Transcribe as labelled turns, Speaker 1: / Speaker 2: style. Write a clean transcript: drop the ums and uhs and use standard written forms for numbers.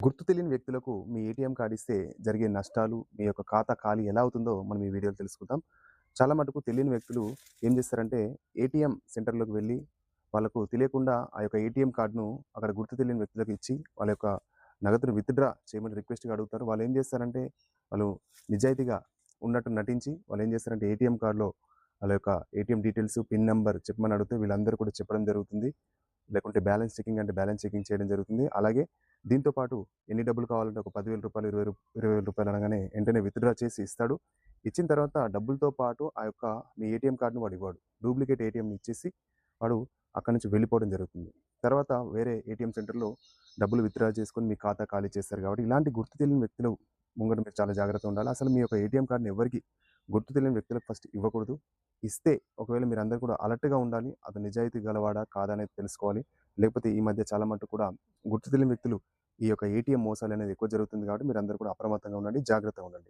Speaker 1: గుర్తు తెలియని వ్యక్తులకు మీ ఏటీఎం కార్డ్ ఇస్తే జరిగే నష్టాలు, మీ యొక్క ఖాతా ఖాళీ ఎలా అవుతుందో మనం ఈ వీడియోలో తెలుసుకుందాం. చాలా మటుకు తెలియని వ్యక్తులు ఏం చేస్తారంటే ఏటీఎం సెంటర్‌లోకి వెళ్లి వాళ్ళకు తెలియకుండా ఆ యొక్క ఏటీఎం కార్డ్‌ను అక్కడ గుర్తు తెలియని వ్యక్తులకు ఇచ్చి వాళ్ళ యొక్క నగదును విత్‌డ్రా చేయమని రిక్వెస్ట్‌గా అడుగుతారు. వాళ్ళు ఏం చేస్తారంటే వాళ్ళు నిజాయితీగా ఉన్నట్టు నటించి వాళ్ళు ఏం చేస్తారంటే ఏటీఎం కార్డ్‌లో వాళ్ళ యొక్క ఏటీఎం డీటెయిల్స్, పిన్ నంబర్ చెప్పమని అడిగితే వీళ్ళందరూ కూడా చెప్పడం జరుగుతుంది. లేకుంటే బ్యాలెన్స్ చెకింగ్ అంటే బ్యాలెన్స్ చెకింగ్ చేయడం జరుగుతుంది. అలాగే దీంతో పాటు ఎన్ని డబ్బులు కావాలంటే ఒక రూ. 10,000, రూ. 20,000 అనగానే వెంటనే విత్‌డ్రా చేసి ఇస్తాడు. ఇచ్చిన తర్వాత డబ్బులతో పాటు ఆ యొక్క మీ ఏటీఎం కార్డ్‌ని వాడు ఇవ్వడు. డూప్లికేట్ ఏటీఎంని ఇచ్చేసి వాడు అక్కడి నుంచి వెళ్ళిపోవడం జరుగుతుంది. తర్వాత వేరే ఏటీఎం సెంటర్‌లో డబ్బులు విత్‌డ్రా చేసుకొని మీ ఖాతా ఖాళీ చేస్తారు కాబట్టి ఇలాంటి గుర్తు తెలియని వ్యక్తులు ముంగట మీరు చాలా జాగ్రత్తగా ఉండాలి. అసలు మీ యొక్క ఏటీఎం కార్డ్‌ని ఎవరికీ గుర్తు తెలియని వ్యక్తులకు ఫస్ట్ ఇవ్వకూడదు. ఇస్తే ఒకవేళ మీరందరూ కూడా అలర్ట్‌గా ఉండాలి. అతను నిజాయితీ గలవాడా? కాదా? అనేది తెలుసుకోవాలి. లేకపోతే ఈ మధ్య చాలా మటుకు కూడా గుర్తు తెలియని వ్యక్తులు ఈ యొక్క ఏటీఎం మోసాలనేది ఎక్కువ జరుగుతుంది కాబట్టి మీరందరూ కూడా అప్రమత్తంగా ఉండండి. జాగ్రత్తగా ఉండండి.